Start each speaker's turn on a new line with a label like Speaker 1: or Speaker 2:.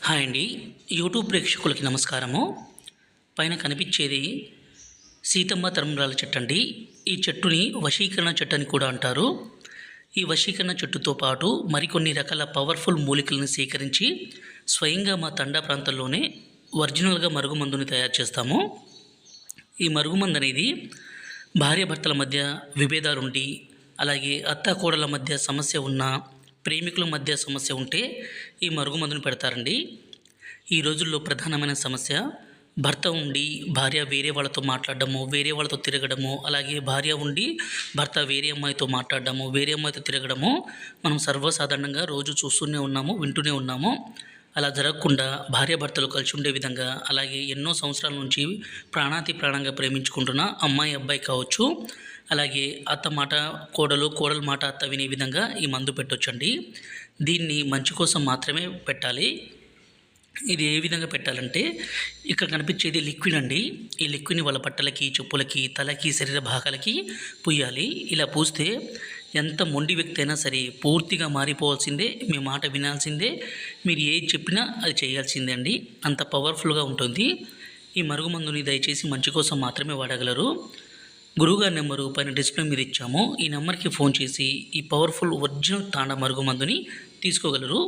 Speaker 1: Hi అండి. YouTube ప్రేక్షకులకి నమస్కారము. పైన కనిపించేది సీతమ్మ తరంబ్రాల చెట్టు అండి. ఈ చెట్టుని వశీకరణ చెట్టు అని కూడా అంటారు. ఈ వశీకరణ చెట్టుతో పాటు మరికొన్ని రకాల పవర్ఫుల్ మూలికలను సేకరించి స్వయంగా మా తండా ప్రాంతంలోనే ఒరిజినల్గా మరుగుమందుని తయారు చేస్తాము. ఈ మరుగుమందు అనేది భార్యాభర్తల మధ్య విభేదాలుండి, అలాగే అత్తాకోడళ్ళ మధ్య సమస్య ఉన్న, ప్రేమికుల మధ్య సమస్య ఉంటే ఈ మరుగుమందుని పెడతారండి. ఈ రోజుల్లో ప్రధానమైన సమస్య భర్త ఉండి భార్య వేరే వాళ్ళతో మాట్లాడడము, వేరే వాళ్ళతో తిరగడము, అలాగే భార్య ఉండి భర్త వేరే అమ్మాయితో మాట్లాడడము, వేరే అమ్మాయితో తిరగడము మనం సర్వసాధారణంగా రోజు చూస్తూనే ఉన్నాము, వింటూనే ఉన్నాము. అలా జరగకుండా భార్యాభర్తలు కలిసి ఉండే విధంగా, అలాగే ఎన్నో సంవత్సరాల నుంచి ప్రాణాతి ప్రాణంగా ప్రేమించుకుంటున్న అమ్మాయి అబ్బాయి కావచ్చు, అలాగే అత్త మాట కోడలు, కోడలు మాట అత్త వినే విధంగా ఈ మందు పెట్టొచ్చండి. దీన్ని మంచి కోసం మాత్రమే పెట్టాలి. ఇది ఏ విధంగా పెట్టాలంటే, ఇక్కడ కనిపించేది లిక్విడ్ అండి. ఈ లిక్విడ్ని వాళ్ళ బట్టలకి, చెప్పులకి, తలకి, శరీర భాగాలకి పూయాలి. ఇలా పూస్తే ఎంత మొండి వ్యక్తి అయినా సరే పూర్తిగా మారిపోవాల్సిందే, మీ మాట వినాల్సిందే, మీరు ఏది చెప్పినా అది చేయాల్సిందే అండి. అంత పవర్ఫుల్గా ఉంటుంది. ఈ మరుగుమందుని దయచేసి మంచి కోసం మాత్రమే వాడగలరు. గురువుగారి నెంబరు పైన డిస్ప్లే మీద ఇచ్చాము. ఈ నెంబర్కి ఫోన్ చేసి ఈ పవర్ఫుల్ ఒరిజినల్ తాండా మరుగుమందుని తీసుకోగలరు.